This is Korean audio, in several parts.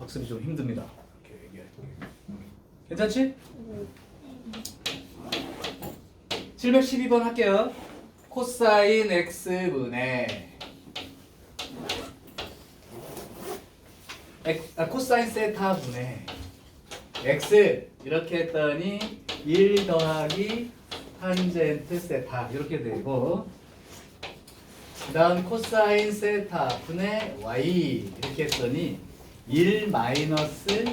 학습이 좀 힘듭니다. 이렇게 얘기할게요. 괜찮지? 712번 할게요. 코사인 x분의 코사인 세타분의 x 이렇게 했더니 1 더하기 탄젠트 세타 이렇게 되고, 그 다음 코사인 세타 분의 y 이렇게 했더니 1 마이너스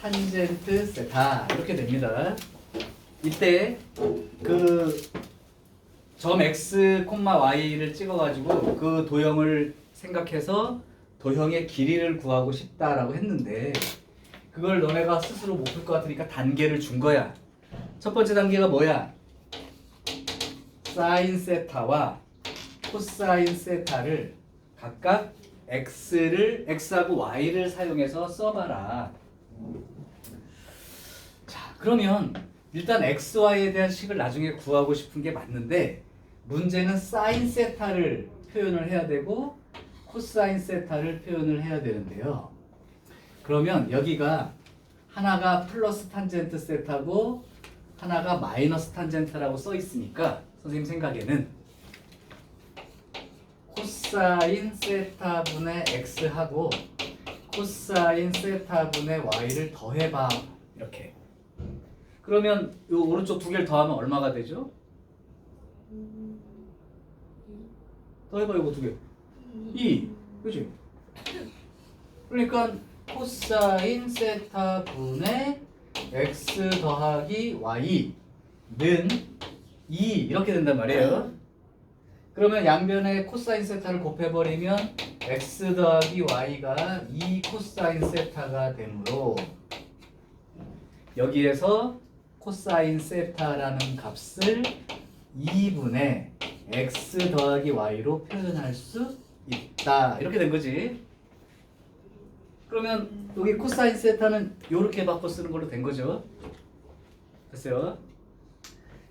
탄젠트 세타 이렇게 됩니다. 이때 그 점 x, y를 찍어가지고 그 도형을 생각해서 도형의 길이를 구하고 싶다라고 했는데, 그걸 너네가 스스로 못 풀 것 같으니까 단계를 준 거야. 첫 번째 단계가 뭐야? 사인 세타와 코사인 세타를 각각 x하고 y를 사용해서 써봐라. 자, 그러면 일단 x, y에 대한 식을 나중에 구하고 싶은 게 맞는데, 문제는 사인 세타를 표현을 해야 되고 코사인 세타를 표현을 해야 되는데요. 그러면 여기가 하나가 플러스 탄젠트 세타고 하나가 마이너스 탄젠트라고 써 있으니까 선생님 생각에는 코사인 세타분의 x하고 코사인 세타분의 y를 더해봐. 이렇게. 그러면 이 오른쪽 두 개를 더하면 얼마가 되죠? 더해봐. 이거 두 개 2, 그치? 그러니까 코사인 세타분의 x 더하기 y는 2 이렇게 된단 말이에요. 그러면 양변에 코사인 세타를 곱해버리면 x 더하기 y가 2 코사인 세타가 되므로 여기에서 코사인 세타라는 값을 2분의 x 더하기 y로 표현할 수 있다. 이렇게 된 거지. 그러면 여기 코사인 세타는 이렇게 바꿔 쓰는 걸로 된 거죠. 됐어요?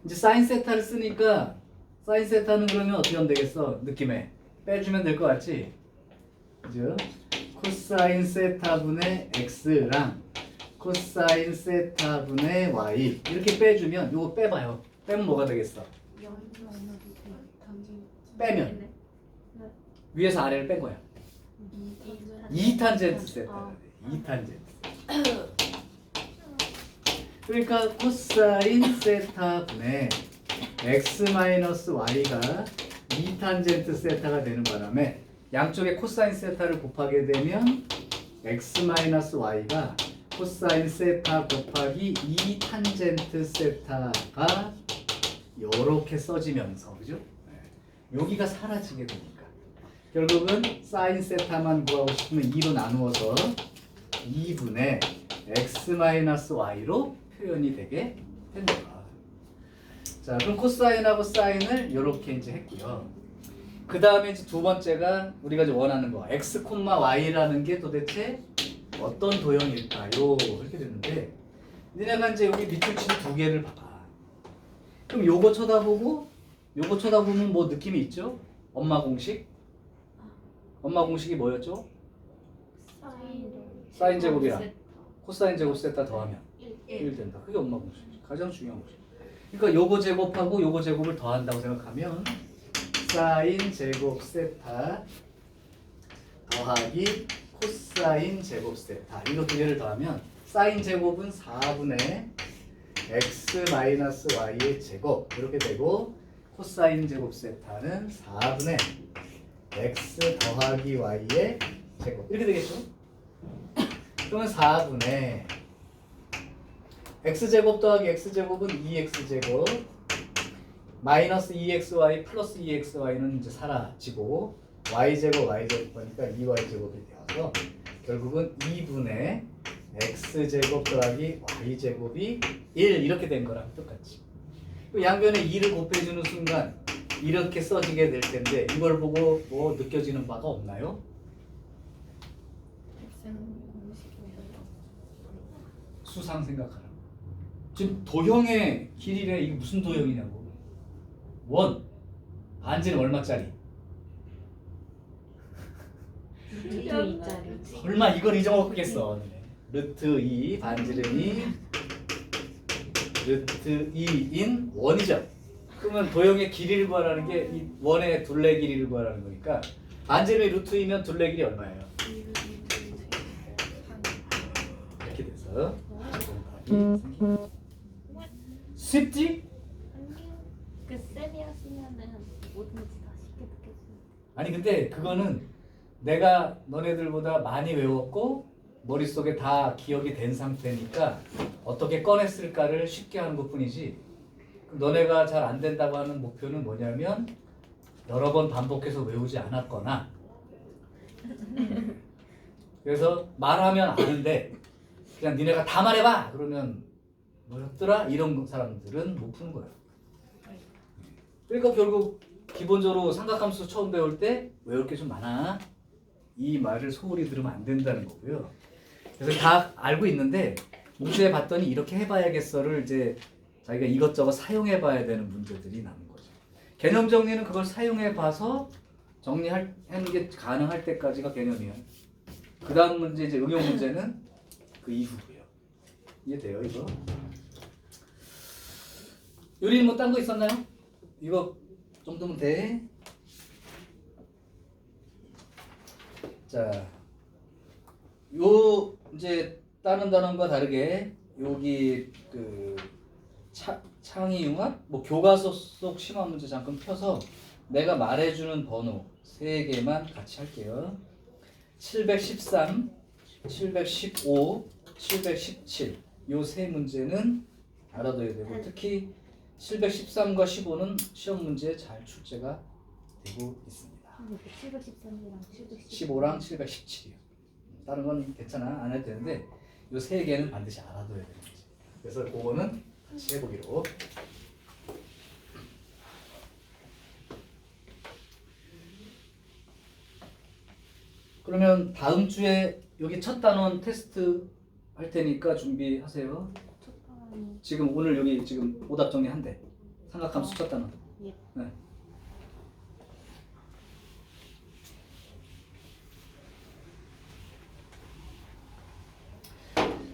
이제 사인 세타를 쓰니까 사인 세타는 그러면 어떻게 하면 되겠어? 느낌에 빼주면 될 것 같지? 그죠? 코사인 세타분의 x랑 코사인 세타분의 y 이렇게 빼주면 이거 빼봐요. 빼면 뭐가 되겠어? 빼면 위에서 아래를 뺀 거야. 2탄젠트 세타. 2탄젠트. 그러니까 코사인 세타분의 x-y가 2탄젠트 세타가 되는 바람에 양쪽에 코사인 세타를 곱하게 되면 x-y가 코사인 세타 곱하기 2탄젠트 세타가 요렇게 써지면서, 그죠? 여기가 사라지게 되니까 결국은 사인 세타만 구하고 싶으면 2로 나누어서 2분의 x-y로 표현이 되게 된다. 자, 그럼 코사인하고 사인을 이렇게 이제 했고요. 그 다음에 이제 두 번째가 우리가 이제 원하는 거 x, y라는 게 도대체 어떤 도형일까요? 이렇게 되는데, 니네가 이제 여기 밑줄 친 두 개를 봐봐. 그럼 요거 쳐다보고 요거 쳐다보면 뭐 느낌이 있죠? 엄마 공식? 엄마 공식이 뭐였죠? 사인 제곱이랑 코사인 제곱 세타 더하면 1 된다. 그게 엄마 공식이죠. 가장 중요한 공식. 그러니까 요거 제곱하고 요거 제곱을 더한다고 생각하면 사인 제곱 세타 더하기 코사인 제곱 세타 이거 두 개를 더하면 사인 제곱은 4분의 x-y의 제곱 이렇게 되고, 코사인 제곱 세타는 4분의 x 더하기 y의 제곱 이렇게 되겠죠? 그러면 4분의 x제곱 더하기 x제곱은 2x제곱 마이너스 2xy 플러스 2xy는 이제 사라지고 y제곱 y제곱하니까 2y제곱이 되어서 결국은 2분의 x제곱 더하기 y제곱이 1 이렇게 된 거랑 똑같지. 양변에 2를 곱해주는 순간 이렇게 써지게 될 텐데, 이걸 보고 뭐 느껴지는 바가 없나요? 수상 생각하라. 지금 도형의 길이래. 이게 무슨 도형이냐고. 원 반지는 얼마짜리? 루트 2짜리. 설마 이걸 잊어먹겠어. 루트 2 반지름이 루트 2인 원이죠. 그러면 도형의 길이를 구하라는 게 이 원의 둘레 길이를 구하라는 거니까 반지름이 루트 2면 둘레 길이 얼마예요? 이렇게 돼서 쉽지? 그 쌤이 하시면은 뭐든지 다 쉽게 느껴지는데. 아니 근데 그거는 내가 너네들보다 많이 외웠고 머릿속에 다 기억이 된 상태니까 어떻게 꺼냈을까를 쉽게 하는 것뿐이지. 너네가 잘 안 된다고 하는 목표는 뭐냐면 여러 번 반복해서 외우지 않았거나 그래서 말하면 아는데 그냥 니네가 다 말해봐 그러면 뭐였더라? 이런 사람들은 못 푸는 거야. 그러니까 결국 기본적으로 삼각함수 처음 배울 때 외울 게 좀 많아. 이 말을 소홀히 들으면 안 된다는 거고요. 그래서 다 알고 있는데 문제에 봤더니 이렇게 해봐야겠어를 이제 자기가 이것저것 사용해봐야 되는 문제들이 남은 거죠. 개념 정리는 그걸 사용해봐서 정리하는 게 가능할 때까지가 개념이에요. 그 다음 문제 이제 응용 문제는 그 이후고요. 이해돼요 이거? 요리는 뭐 딴 거 있었나요? 이거 정도면 돼. 자, 요 이제 다른 단원과 다르게 여기 그 창의융합 뭐 교과서 속 심화 문제 잠깐 펴서 내가 말해주는 번호 3개만 같이 할게요. 713, 715, 717 요 세 문제는 알아둬야 되고 특히 713과 15는 시험 문제에 잘 출제가 되고 있습니다. 713이랑 15랑 717이요. 다른 건 괜찮아 안 해도 되는데 요 세 개는 반드시 알아둬야 되는 거지. 그래서 그거는 같이 해보기로. 그러면 다음 주에 여기 첫 단원 테스트 할 테니까 준비하세요. 지금 오늘 여기 지금 오답 정리한대. 삼각함수 첫 단원. 예. 네.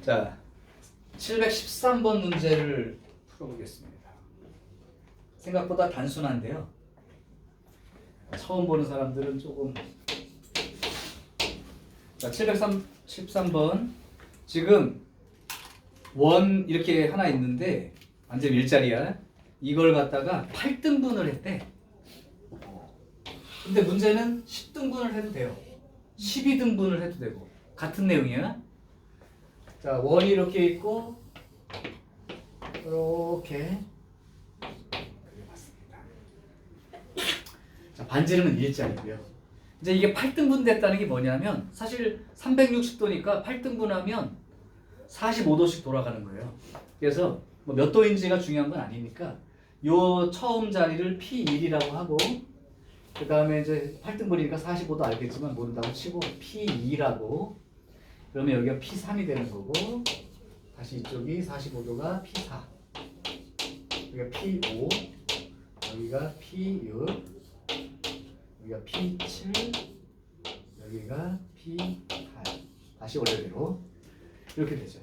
자, 713번 문제를 풀어보겠습니다. 생각보다 단순한데요. 처음 보는 사람들은 조금. 자, 713번. 지금 원 이렇게 하나 있는데 완전 일자리야. 이걸 갖다가 8등분을 했대. 근데 문제는 10등분을 해도 돼요. 12등분을 해도 되고 같은 내용이야. 자, 원이 이렇게 있고 이렇게 그려봤습니다. 자, 반지름은 일자리고요. 이제 이게 8등분 됐다는 게 뭐냐면 사실 360도니까 8등분하면 45도씩 돌아가는 거예요. 그래서 뭐 몇 도인지가 중요한 건 아니니까 요 처음 자리를 P1이라고 하고 그 다음에 이제 8등분이니까 45도 알겠지만 모른다고 치고 P2라고 그러면 여기가 P3이 되는 거고 다시 이쪽이 45도가 P4 여기가 P5 여기가 P6 여기가 P7 여기가 P8 다시 원래대로 이렇게 되죠.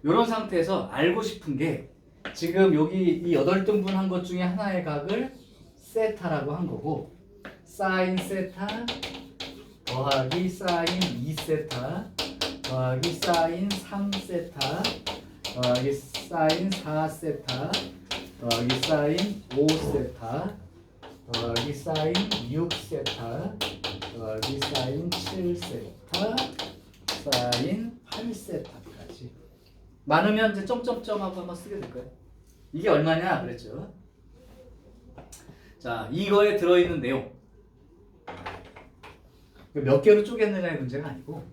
이런 상태에서 알고 싶은 게 지금 여기 이 8등분 한 것 중에 하나의 각을 세타라고 한 거고 사인 세타 더하기 사인 2세타 더하기 사인 3세타 더하기 사인 4세타 더하기 사인 5세타 더하기 사인 6세타 더하기 사인 7세타 사인 8세타까지 많으면 이제 점점점 하고 한번 쓰게 될 거예요. 이게 얼마냐 그랬죠. 자, 이거에 들어있는 내용 몇 개로 쪼갰느냐의 문제가 아니고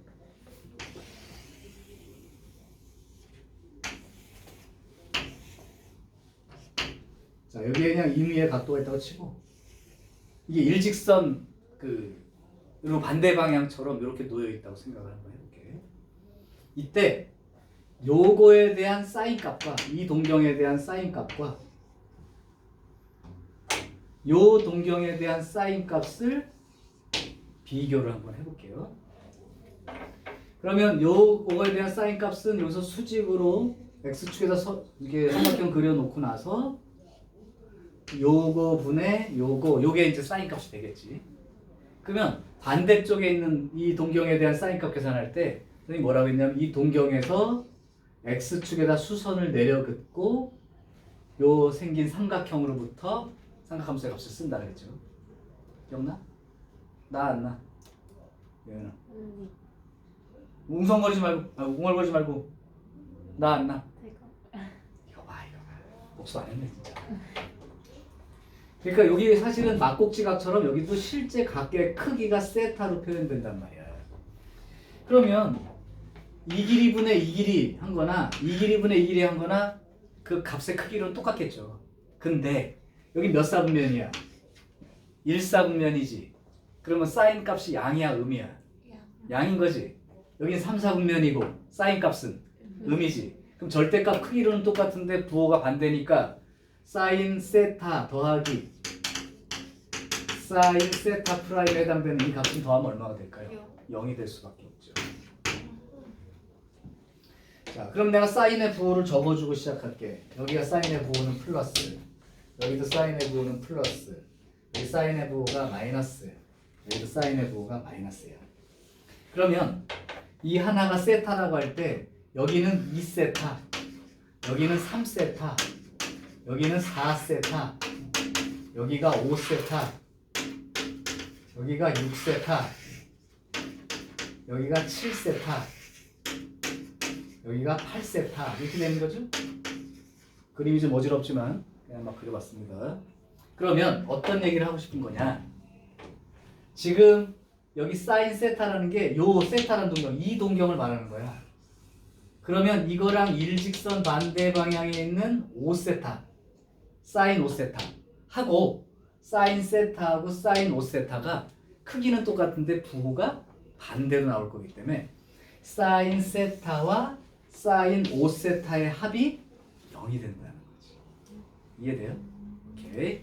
자, 여기에 그냥 임의의 각도가 있다고 치고 이게 일직선 그로 반대 방향처럼 이렇게 놓여 있다고 생각을 한번 해볼게. 이때 요거에 대한 사인 값과 이 동경에 대한 사인 값과 요 동경에 대한 사인 값을 비교를 한번 해볼게요. 그러면 요거에 대한 사인 값은 여기서 수직으로 x축에다 이게 삼각형 그려놓고 나서 요거 분의 요게 이제 사인 값이 되겠지. 그러면 반대쪽에 있는 이 동경에 대한 사인 값 계산할 때 선생님이 뭐라고 했냐면 이 동경에서 x축에다 수선을 내려 긋고 요 생긴 삼각형으로부터 삼각함수의 값을 쓴다 그랬죠. 기억나? 나 안 나? 예은아. 웅성거리지 말고, 웅얼거리지 말고. 나 안 나? 제가 이거 봐. 복수 안 했네 진짜. 그러니까 여기 사실은 막곡지각처럼 여기도 실제 각의 크기가 세타로 표현된단 말이야. 그러면 이 길이 분의 이 길이 한 거나 이 길이 분의 이 길이 한 거나 그 값의 크기로는 똑같겠죠. 근데 여기 몇 사분면이야? 1사분면이지. 그러면 사인 값이 양이야 음이야? 양인 거지. 여긴 3사분면이고 사인 값은 음이지. 그럼 절대값 크기로는 똑같은데 부호가 반대니까 사인 세타 더하기 사인 세타 프라임에 해당되는 이 값은 더하면 얼마가 될까요? 0이 될 수밖에 없죠. 자, 그럼 내가 사인의 부호를 적어주고 시작할게. 여기가 사인의 부호는 플러스, 여기도 사인의 부호는 플러스, 여기 사인의 부호가 마이너스, 여기도 사인의 부호가 마이너스야. 그러면 이 하나가 세타라고 할 때 여기는 2세타, 여기는 3세타, 여기는 4세타, 여기가 5세타, 여기가 6세타, 여기가 7세타, 여기가 8세타 이렇게 되는 거죠. 그림이 좀 어지럽지만 그냥 막 그려봤습니다. 그러면 어떤 얘기를 하고 싶은 거냐? 지금 여기 사인 세타라는 게 요 세타라는 동경, 이 동경을 말하는 거야. 그러면 이거랑 일직선 반대 방향에 있는 5세타, 사인 5세타 하고 사인 세타하고 사인 5세타가 크기는 똑같은데 부호가 반대로 나올 거기 때문에 사인 세타와 사인 5세타의 합이 0이 된다는 거지. 이해돼요? 오케이.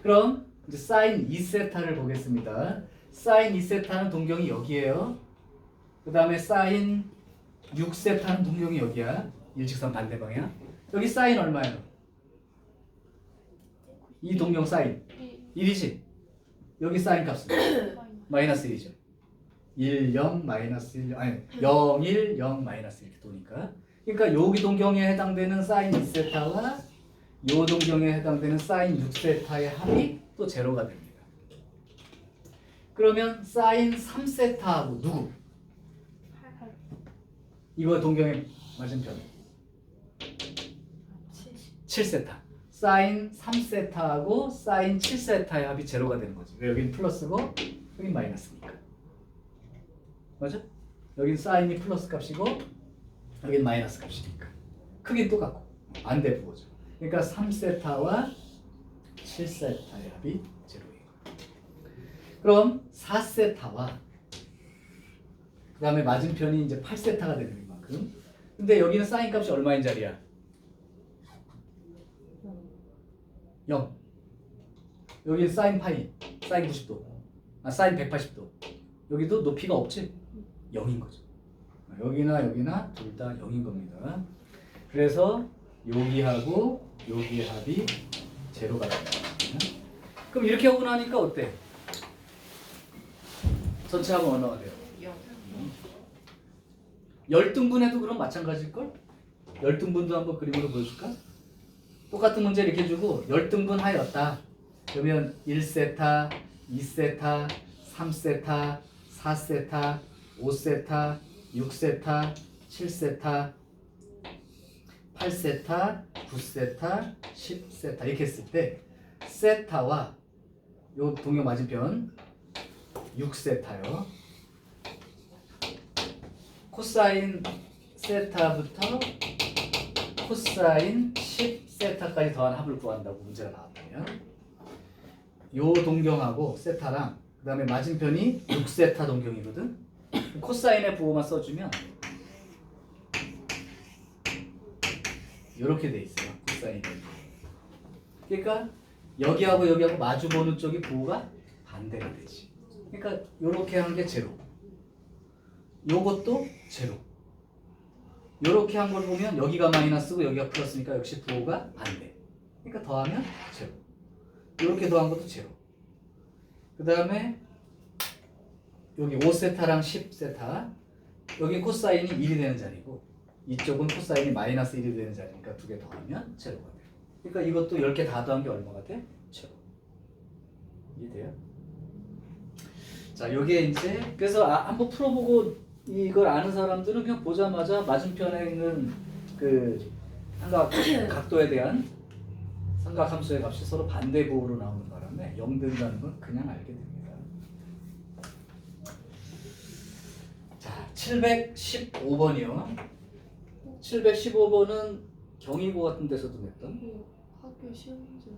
그럼 이제 사인 2세타를 보겠습니다. 사인 2세타는 동경이 여기에요. 그 다음에 사인 6세타는 동경이 여기야. 일직선 반대 방향. 여기 사인 얼마예요? 이 동경 사인 1이지? 여기 사인 값은 마이너스 1이죠. 1, 0, 마이너스 1, 아니 0, 1, 0, 마이너스 이렇게 도니까. 그러니까 여기 동경에 해당되는 사인 2세타와 요 동경에 해당되는 사인 6세타의 합이 또 제로가 됩니다. 그러면 사인 3세타하고 누구? 이거 동경의 맞은편 7세타. 사인 3세타하고 사인 7세타의 합이 제로가 되는 거지. 여기는 플러스고 여긴 마이너스니까. 맞아? 여긴 사인이 플러스 값이고 여긴 마이너스 값이니까. 크기는 똑같고 반대 부호죠. 그러니까 3세타와 7세타의 합이 제로예요. 그럼 4세타와 그 다음에 맞은편이 이제 8세타가 되는 만큼. 근데 여기는 사인 값이 얼마인 자리야? 0. 여기 사인 파이, 사인 90도, 사인 180도. 여기도 높이가 없지? 0인 거죠. 여기나 여기나 둘 다 0인 겁니다. 그래서 여기하고 여기의 합이 제로가 됩니다. 그럼 이렇게 하고 나니까 어때? 전체 합은 얼마가 돼요? 10등분해도 그럼 마찬가지일걸? 10등분도 한번 그림으로 보여줄까? 똑같은 문제 이렇게 주고 10등분 하였다. 그러면 1세타, 2세타, 3세타, 4세타, 5세타, 6세타, 7세타, 8세타, 9세타, 10세타 이렇게 했을 때 세타와 요 동경 맞은편 6세타요. 코사인 세타부터 코사인 10세타까지 더한 합을 구한다고 문제가 나왔다면 요 동경하고 세타랑 그 다음에 맞은편이 6세타 동경이거든. 코사인의 부호만 써주면 이렇게 돼 있어요. 코사인의 부호. 그러니까 여기하고 여기하고 마주보는 쪽이 부호가 반대가 되지. 그러니까 이렇게 하는 게 제로. 요것도 제로. 요렇게 한 걸 보면 여기가 마이너스고 여기가 플러스니까 역시 부호가 안 돼. 그러니까 더하면 제로. 요렇게 더한 것도 제로. 그 다음에 여기 5세타랑 10세타. 여기 코사인이 1이 되는 자리고 이쪽은 코사인이 마이너스 1이 되는 자리니까 두 개 더하면 제로가 돼요. 그러니까 이것도 10개 다 더한 게 얼마가 돼? 제로. 이해돼요? 자, 요게 이제 그래서 한번 풀어보고 이걸 아는 사람들은 그냥 보자마자 맞은편에 있는 그 각도에 대한 삼각함수의 값이 서로 반대부호로 나오는 바람에 0 된다는 건 그냥 알게 됩니다. 자, 715번이요. 715번은 경희고 같은 데서도 냈던 학교 시험 문제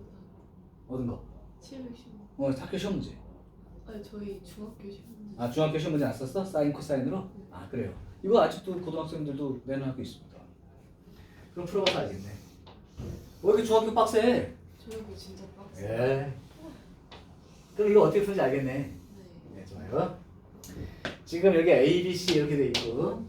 어떤 거? 715. 학교 시험 문제. 아니 저희 중학교 시험 문제. 아, 중학교 시험 문제 안 썼어? 사인 코사인으로? 아, 그래요. 이거 아직도 고등학생들도 내는 학교 있습니다. 그럼 풀어봐서 알겠네. 왜 이렇게 중학교 빡세? 중학교 진짜 빡세. 예. 그럼 이거 어떻게 풀지 알겠네. 네. 네, 좋아요. 지금 여기 A, B, C 이렇게 돼 있고.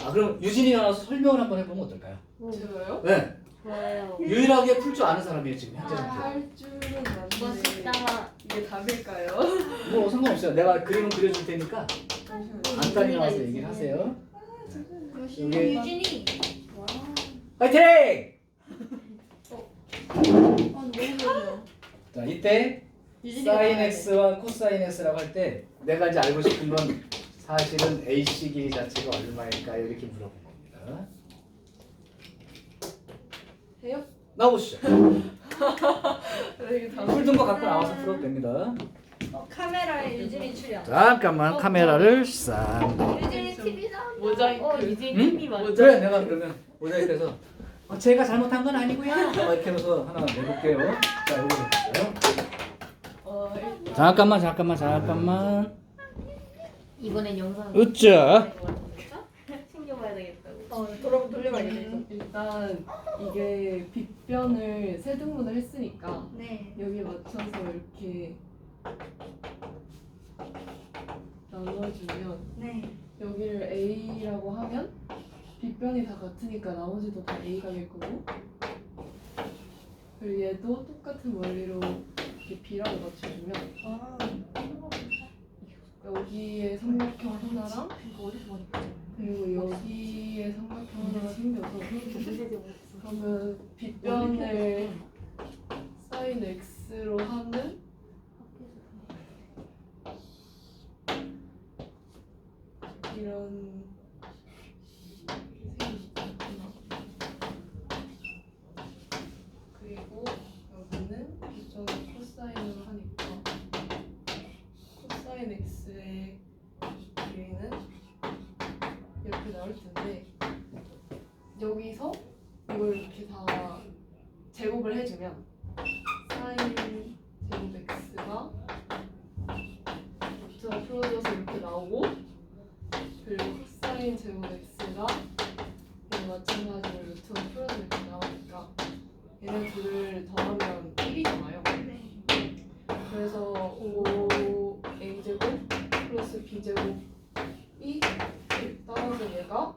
아, 그럼 유진이가 나와서 설명을 한번 해보면 어떨까요? 제가요? 네. 좋아요. 유일하게 풀 줄 아는 사람이에요, 지금 현재 상태. 할 줄은 아는데 멋있다. 이게 답일까요? 뭐 상관없어요. 내가 그림은 그려줄 테니까 간단히 나와서 유진이가 얘기를 하세요. 여기 여기- 유진이. 와. 파이팅! 아 너무 좋네요. 자, 이때 유진이가 사인 나와야 돼. x와 코사인 x라고 할 때 내가 이제 알고 싶은 건 사실은 AC 길이 자체가 얼마일까요? 이렇게 물어본 겁니다. 해요? 나오시죠. 이게 다 풀든 거 갖고 나와서 풀어도 됩니다. 카메라에 유진이 출연. 잠깐만 카메라를 싹. 유진이 TV 나온다. 모자이크. 유진이 응? TV 맞아. 그래 내가 그러면 모자이크해서 제가 잘못한 건 아니고요. 이렇게 해서 하나 내볼게요. 자 이거 볼게요. 일단 잠깐만. 이번엔 영상. 으쌰. 신경 봐야 되겠다고. 돌려봐야겠네. 일단 이게 빗변을 세 등분을 했으니까 네. 여기 맞춰서 이렇게 나눠주면 네. 여기를 A라고 하면 빗변이 다 같으니까 나머지도 다 A가될 거고 그리고 얘도 똑같은 원리로 이렇게 B라고 맞춰주면 아. 여기에 삼각형 하나랑 이거 어디서 많이 보잖아요. 그리고 여기에 삼각형 하나가 생겨서 어, 그러면 빗변을 사인 X로 하는 이런 생기구나. 그리고 여기는 빗변을 코사인으로 하니까 코사인 X의 길이는 이렇게 나올 텐데 여기서 이걸 이렇게 다 제곱을 해주면 사인 제곱 X가 루트가 풀어져서 이렇게 나오고 그리고 코사인 제곱 X가 얘 마찬가지로 루트가 풀어져 이렇게 나오니까 얘네 둘을 더하면 1이잖아요. 그래서 A제곱 플러스 B제곱이 따라서 얘가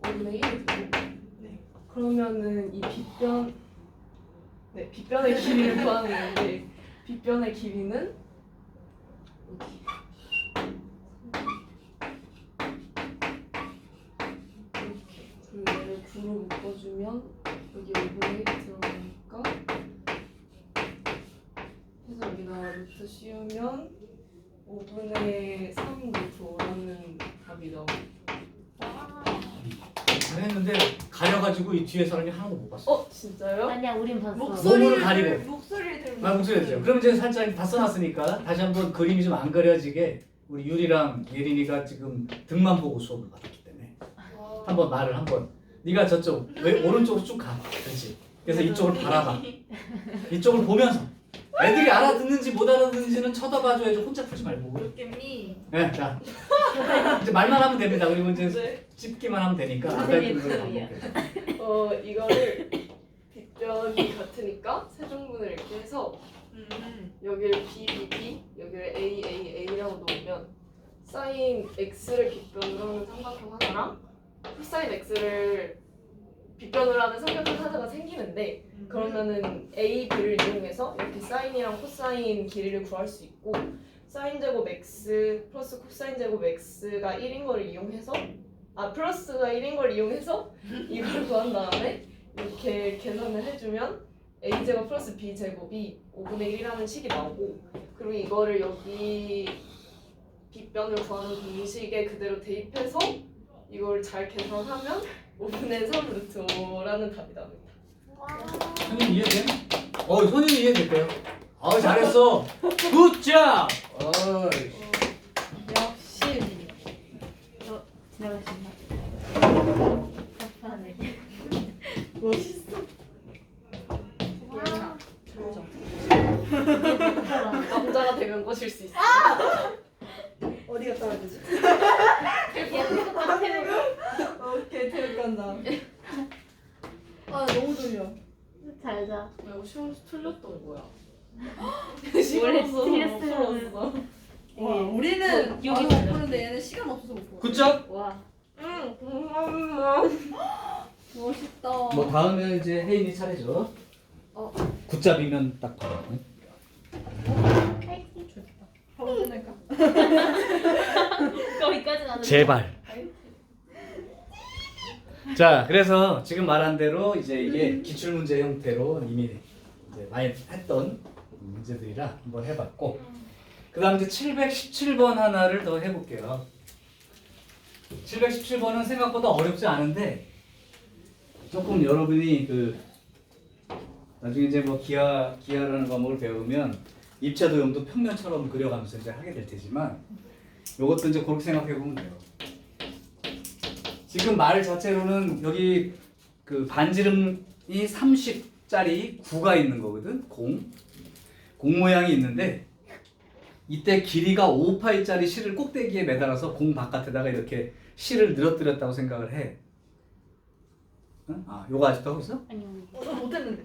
5분의 1이 되고 그러면은 이 빗변의 길이를 구하는 건데 빗변의 길이는 이렇게 그리고 얘를 9로 묶어주면 여기 5분의 1이 들어가니까 해서 여기다 루트 씌우면 5분의 3 루트 5라는 답이 나옵니다. 잘했는데 가려가지고 이 뒤에 사람이 하나도 못 봤어. 진짜요? 아니야, 우린 봤어. 목소리를 가리고. 목소리를 들고. 목소리 되죠. 그럼 이제 살짝 다 써놨으니까 다시 한번 그림이 좀 안 그려지게 우리 유리랑 예린이가 지금 등만 보고 수업을 받았기 때문에 한번 말을 한번 네가 저쪽 왜 오른쪽으로 쭉 가. 그렇지. 그래서 이쪽을 바라봐. 이쪽을 보면서 애들이 알아듣는지 못 알아듣는지는 쳐다봐줘야지 혼자 풀지 말고. 웃겠니? 네, 자 이제 말만 하면 됩니다. 그리고 이제 네. 찝기만 하면 되니까 무슨 앞에 분들 예술이야. 반복해서. 이거를 빗변이 같으니까 세등분을 이렇게 해서 여기를 B, B, B, 여기를 A, A, A라고 놓으면 사인 x를 빗변으로 하는 삼각형 하나랑 코사인 x를 빗변으로 하는 삼각형 하나가 생기는데 그러면은 a, b를 이용해서 이렇게 사인이랑 코사인 길이를 구할 수 있고 사인 제곱 x 플러스 코사인 제곱 x가 1인 걸 이용해서 플러스가 1인 걸 이용해서 이걸 구한 다음에 이렇게 계산을 해주면 a 제곱 플러스 b 제곱이 5분의 1이라는 식이 나오고 그리고 이거를 여기 빗변을 구하는 공식에 그대로 대입해서 이걸 잘 계산하면 5분의 3 루트 5라는 답이 나옵니다. 선생님 이해돼? 선생님 이해됐대요. 잘했어. 굿잡. 역시 지나가신다. 답하네. 멋있어. 와. 남자가 되면 꼬실 수 있어. 어디 갔다 와야 되지? 오케이, 태울 간다. 너무 졸려. 잘 자. 야, 이거 시험에서 틀렸던 거야. 원래 시험에서 틀렸으면은. 풀었어. 와, 우리는 여기 바로 못 달려. 보는데 얘는 시간 없어서 못 보. 굿잡. 와. 응, 고마워. 멋있다. 뭐 다음에 이제 혜인이 차례죠. 굿잡이면 딱 봐요. 파이팅. 바로 끝낼까? 거기까지는 안 제발. 자, 그래서 지금 말한 대로 이제 이게 기출 문제 형태로 이미 이제 많이 했던 문제들이라 한번 해봤고, 그다음 이제 717번 하나를 더 해볼게요. 717번은 생각보다 어렵지 않은데 조금 여러분이 나중에 이제 뭐 기하라는 과목을 배우면 입자 도형도 평면처럼 그려가면서 이제 하게 될 테지만 이것도 이제 그렇게 생각해 보면 돼요. 지금 말 자체로는 여기 반지름이 30짜리 9가 있는 거거든. 공 모양이 있는데 이때 길이가 5파이짜리 실을 꼭대기에 매달아서 공 바깥에다가 이렇게 실을 늘어뜨렸다고 생각을 해. 응? 요거 아직도 하고 있어? 아니요. 저 못했는데.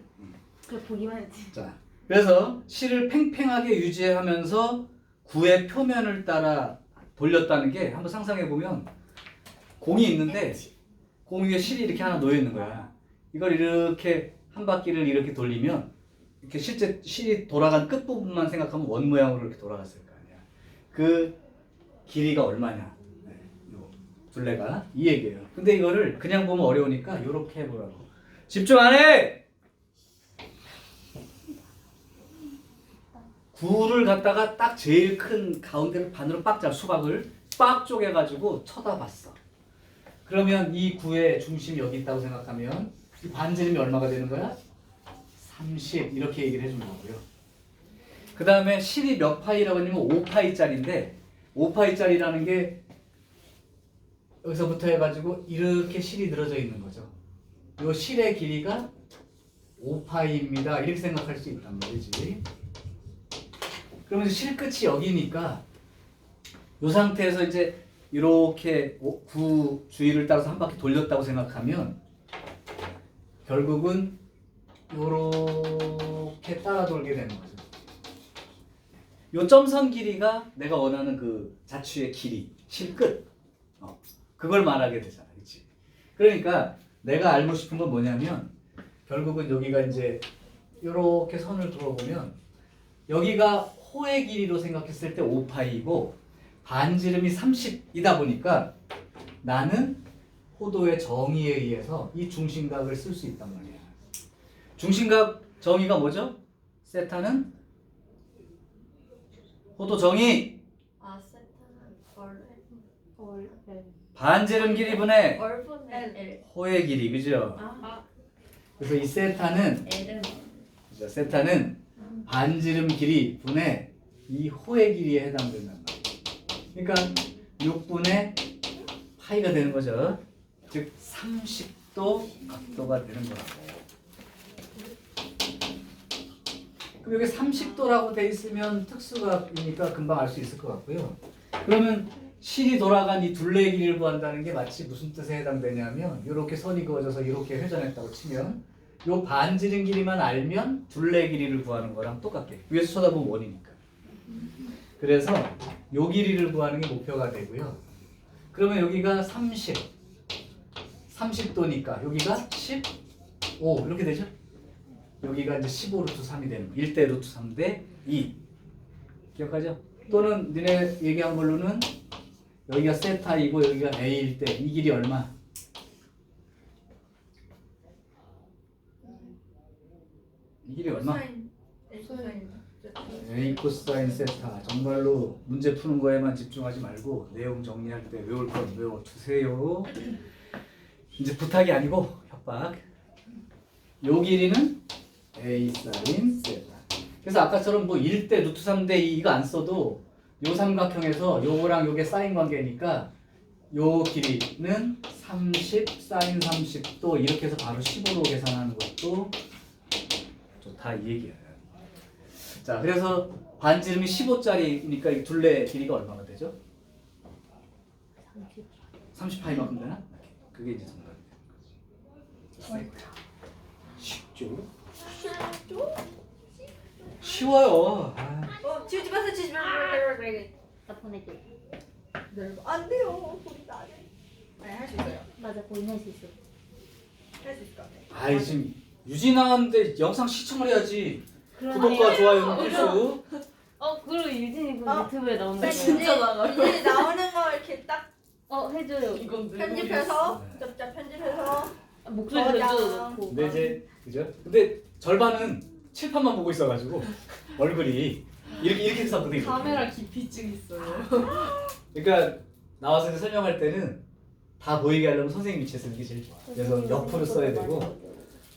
그냥 보기만 했지. 자, 그래서 실을 팽팽하게 유지하면서 구의 표면을 따라 돌렸다는 게 한번 상상해 보면 공이 있는데 공 위에 실이 이렇게 하나 놓여 있는 거야. 이걸 이렇게 한 바퀴를 이렇게 돌리면 이렇게 실제 실이 돌아간 끝 부분만 생각하면 원 모양으로 이렇게 돌아갔을 거 아니야. 그 길이가 얼마냐? 요 둘레가 이 얘기예요. 근데 이거를 그냥 보면 어려우니까 이렇게 해보라고. 집중 안 해. 9를 갖다가 딱 제일 큰 가운데를 반으로 빡 잘 수박을 빡 쪼개가지고 쳐다봤어. 그러면 이 9의 중심이 여기 있다고 생각하면 이 반지름이 얼마가 되는 거야? 30 이렇게 얘기를 해준 거고요. 그 다음에 실이 몇 파이라고 하냐면 5파이짜리인데 5파이짜리라는 게 여기서부터 해가지고 이렇게 실이 늘어져 있는 거죠. 이 실의 길이가 5파이입니다. 이렇게 생각할 수 있단 말이지. 그러면 실 끝이 여기니까 이 상태에서 이제 이렇게 9 주위를 따라서 한 바퀴 돌렸다고 생각하면 결국은 이렇게 따라 돌게 되는 거죠. 요 점선 길이가 내가 원하는 그 자취의 길이, 실 끝. 그걸 말하게 되잖아. 그렇지? 그러니까 내가 알고 싶은 건 뭐냐면 결국은 여기가 이제 이렇게 선을 그어보면 여기가 호의 길이로 생각했을 때 5파이고 반지름이 30이다 보니까 나는 호도의 정의에 의해서 이 중심각을 쓸 수 있단 말이야. 중심각 정의가 뭐죠? 세타는 호도 정의 세타는 반지름 길이분의 얼분의 L. 호의 길이, 그죠? 그래서 이 세타는 L은 그죠? 세타는 반지름 길이 분의 이 호의 길이에 해당된단 말이에요. 그러니까 6분의 파이가 되는 거죠. 즉 30도 각도가 되는 거라고. 그럼 여기 30도라고 돼 있으면 특수각이니까 금방 알 수 있을 것 같고요. 그러면 실이 돌아간 이 둘레의 길이를 구한다는 게 마치 무슨 뜻에 해당되냐면 이렇게 선이 그어져서 이렇게 회전했다고 치면 요 반지름 길이만 알면 둘레 길이를 구하는 거랑 똑같게. 위에서 쳐다보면 원이니까. 그래서 요 길이를 구하는 게 목표가 되고요. 그러면 여기가 30도니까 여기가 15 이렇게 되죠? 여기가 이제 15 루트 3이 되는 거. 1대 루트 3대 2 기억하죠? 또는 니네 얘기한 걸로는 여기가 세타이고 여기가 a일 때 이 길이 얼마? 이 길이 얼마? A 코사인 세타. 정말로 문제 푸는 거에만 집중하지 말고 내용 정리할 때 외울 건 외워두세요. 이제 부탁이 아니고 협박. 요 길이는 A 사인 세타. 그래서 아까처럼 뭐 1대 루트 3대 2 이거 안 써도 요 삼각형에서 요거랑 요게 사인 관계니까 요 길이는 30 사인 30도 이렇게 해서 바로 15로 계산하는 것도 좋다 이 얘기예요. 자, 그래서 반지름이 15짜리니까 이 둘레 길이가 얼마가 되죠? 30파이만큼 되나? 그게 이제 정답이에요. 쉽죠? 쉬워요. 지우지 마세요, 지우지 마세요. 나 보내줘. 안 돼요. 거기 안 해. 네, 할 수 있어요. 맞아, 거의 할수 있어. 할 수 있을 것 같아. 아이 지금 유지 나왔는데 영상 시청을 해야지. 그러네. 구독과 좋아요는 필수. 그리고 유진이 그 어? 유튜브에 나오는 거. 진짜 나가요. 이제 나오는 거 이렇게 딱 해줘요. 이건 편집해서 쩝쩝 편집해서 목소리 저장. 들려도 넣고. 근데 이제 그죠? 근데 절반은 칠판만 보고 있어가지고 얼굴이 이렇게 썼거든요. 이렇게. 카메라 기피증 있어요. 그러니까 나와서 이제 설명할 때는 다 보이게 하려면 선생님 위치에 쓰는 게 제일 좋아. 그래서 옆으로 써야 되고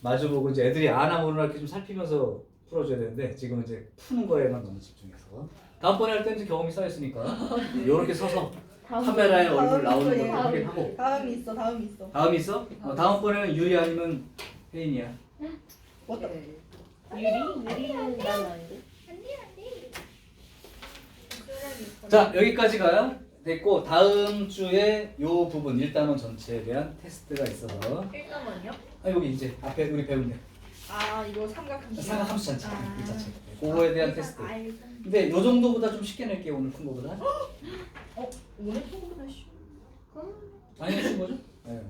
마주보고 이제 애들이 아나 모르나 이렇게 좀 살피면서 풀어줘야 되는데 지금 이제 푸는 거에만 너무 집중해서 다음번에 할 때는 이제 경험이 쌓였으니까 이렇게 서서 카메라에 얼굴 나오는 거 다음 확인하고 다음이 있어. 다음이 있어. 다음이 있어? 다음번에는 유리 아니면 혜인이야. 어떤? 유리는 난 아닌데. 자 여기까지가 됐고 다음 주에 요 부분 1단원 전체에 대한 테스트가 있어서 1단원이요? 여기 이제 앞에 우리 배운 데 아 이거 삼각함수. 삼각함수 자체 아. 이 자체 그거에 대한 테스트. 근데 요 정도보다 좀 쉽게 낼게 오늘 푼 거보다. 오늘 통보다 쉬. 많이 푼 거죠? 네.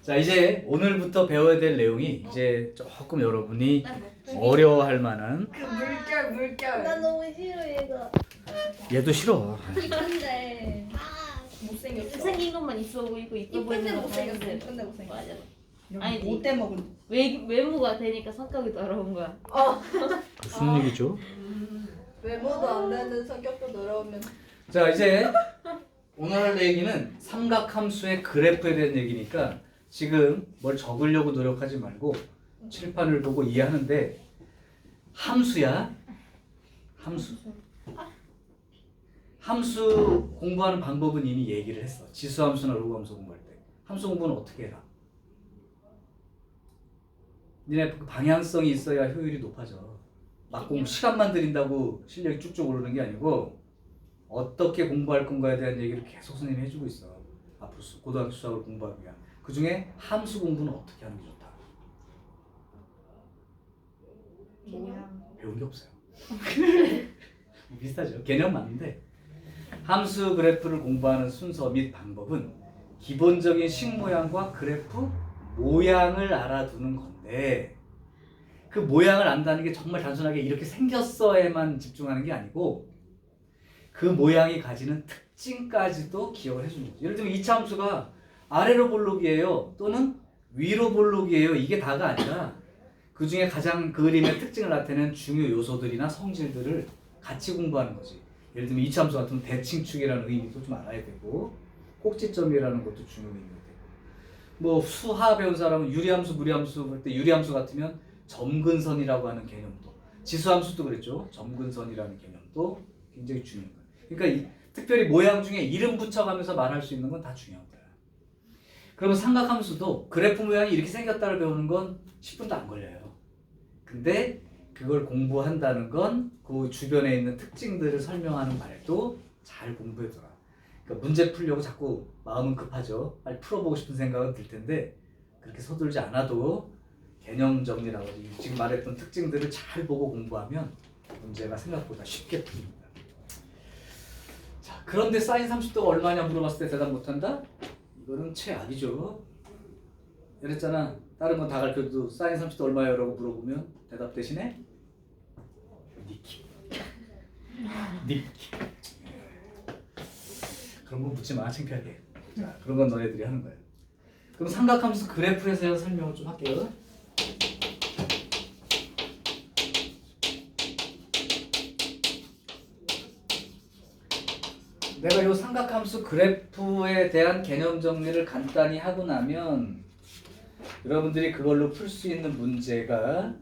자 이제 오늘부터 배워야 될 내용이 이제 조금 여러분이 어려워할 만한. 그 물결. 나 너무 싫어 얘가. 얘도 싫어. 이쁜데 못생겼어. 생긴 것만 있어 보이고 이뻐 이쁜데 보이는 건 못생겼어. 다른데. 이쁜데 못생겼어. 맞아. 아니 아니지. 못돼 먹은. 외모가 되니까 성격이 더러운 거야. 무슨 얘기죠? 외모도 안 되는 성격도 더러우면. 자 이제 오늘 할 얘기는 삼각함수의 그래프에 대한 얘기니까 지금 뭘 적으려고 노력하지 말고 칠판을 보고 이해하는데 함수야. 함수 공부하는 방법은 이미 얘기를 했어. 지수함수나 로그함수 공부할 때 함수 공부는 어떻게 해라? 니네 그 방향성이 있어야 효율이 높아져. 막 공부 시간만 들인다고 실력이 쭉쭉 오르는 게 아니고 어떻게 공부할 건가에 대한 얘기를 계속 선생님이 해주고 있어. 앞으로 고등학교 수학을 공부하기 위한. 그 중에 함수 공부는 어떻게 하는 게 좋다. 배운 게 없어요. 비슷하죠. 개념 맞는데 함수 그래프를 공부하는 순서 및 방법은 기본적인 식 모양과 그래프 모양을 알아두는 건데 그 모양을 안다는 게 정말 단순하게 이렇게 생겼어에만 집중하는 게 아니고 그 모양이 가지는 특징까지도 기억을 해주는 거죠. 예를 들면 이차 함수가 아래로 볼록이에요 또는 위로 볼록이에요 이게 다가 아니라 그 중에 가장 그림의 특징을 나타내는 중요 요소들이나 성질들을 같이 공부하는 거지. 예를 들면 이차 함수 같은 대칭축이라는 의미도 좀 알아야 되고 꼭지점이라는 것도 중요 의미가 되고 뭐 수하 배운 사람은 유리함수 무리함수 볼 때 유리함수 같으면 점근선이라고 하는 개념도 지수함수도 그랬죠. 점근선이라는 개념도 굉장히 중요한 거예요. 그러니까 특별히 모양 중에 이름 붙여가면서 말할 수 있는 건 다 중요한 거야. 그러면 삼각함수도 그래프 모양이 이렇게 생겼다를 배우는 건 10분도 안 걸려요. 근데 그걸 공부한다는 건 그 주변에 있는 특징들을 설명하는 말도 잘 공부해둬라. 그러니까 문제 풀려고 자꾸 마음은 급하죠. 빨리 풀어보고 싶은 생각은 들 텐데 그렇게 서둘지 않아도 개념 정리라고 지금 말했던 특징들을 잘 보고 공부하면 문제가 생각보다 쉽게 풀립니다. 자, 그런데 사인 30도가 얼마냐 물어봤을 때 대답 못한다? 이거는 최악이죠. 이랬잖아. 다른 건 다 가르쳐도 사인 30도 얼마예요? 라고 물어보면 대답 대신에 니키. 니키. 그런 거 묻지 마. 창피하게. 자, 그런 건 너네들이 하는 거야. 그럼 삼각함수 그래프에서 설명을 좀 할게요. 내가 이 삼각함수 그래프에 대한 개념 정리를 간단히 하고 나면 여러분들이 그걸로 풀 수 있는 문제가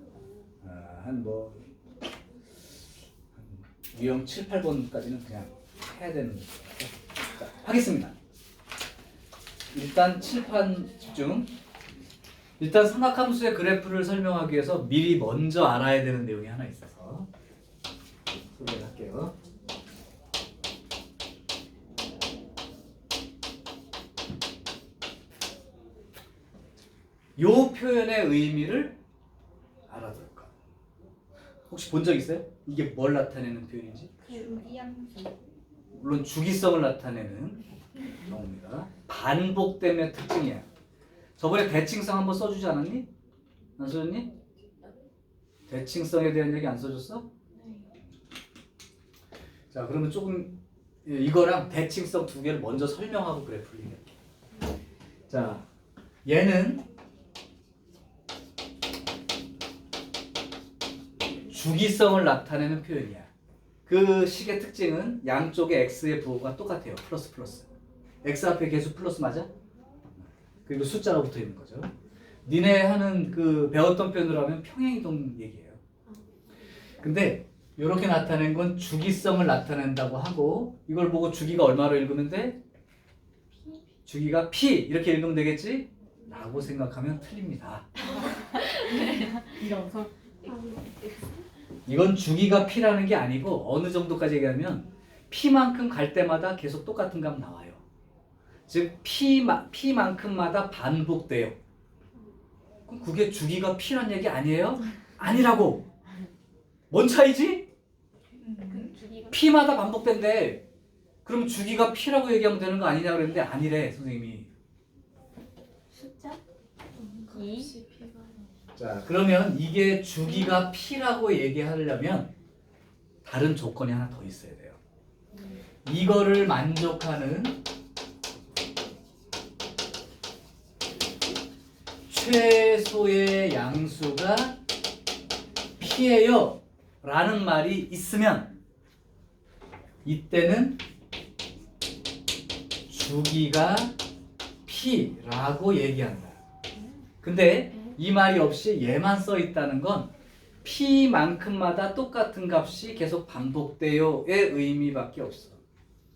유형 7, 8번까지는 그냥 해야 되는 거죠. 자, 하겠습니다. 일단 칠판 집중. 일단 삼각함수의 그래프를 설명하기 위해서 미리 먼저 알아야 되는 내용이 하나 있어서 소개를 할게요. 요 표현의 의미를 알아둘까? 혹시 본 적 있어요? 이게 뭘 나타내는 표현인지? 유리함수. 물론 주기성을 나타내는 경우입니다. 반복됨의 특징이야. 저번에 대칭성 한번 써주지 않았니? 안 써줬니? 대칭성에 대한 얘기 안 써줬어? 자, 그러면 조금 이거랑 대칭성 두 개를 먼저 설명하고 그래프를 얘기할게. 자, 얘는 주기성을 나타내는 표현이야. 그 식의 특징은 양쪽의 x의 부호가 똑같아요. 플러스 플러스. x 앞에 계수 플러스 맞아? 그리고 숫자가 붙어 있는 거죠. 니네 하는 그 배웠던 표현으로 하면 평행이동 얘기예요. 근데 이렇게 나타낸 건 주기성을 나타낸다고 하고 이걸 보고 주기가 얼마로 읽으면 돼? 주기가 p 이렇게 읽으면 되겠지? 라고 생각하면 틀립니다. 이런 이건 주기가 p라는 게 아니고 어느 정도까지 얘기하면 p만큼 갈 때마다 계속 똑같은 값 나와요. 즉 p만큼마다 반복돼요. 그럼 그게 주기가 p란 얘기 아니에요? 아니라고. 뭔 차이지? 주기가 p마다 반복된대. 그럼 주기가 p라고 얘기하면 되는 거 아니냐 그랬는데 아니래 선생님이. 숫자? 2. 값이 P가 자, 그러면 이게 주기가 p라고 얘기하려면 다른 조건이 하나 더 있어야 돼요. 이거를 만족하는 최소의 양수가 p예요 라는 말이 있으면 이때는 주기가 p라고 얘기한다. 근데 이 말이 없이 얘만 써 있다는 건 p만큼마다 똑같은 값이 계속 반복돼요의 의미밖에 없어.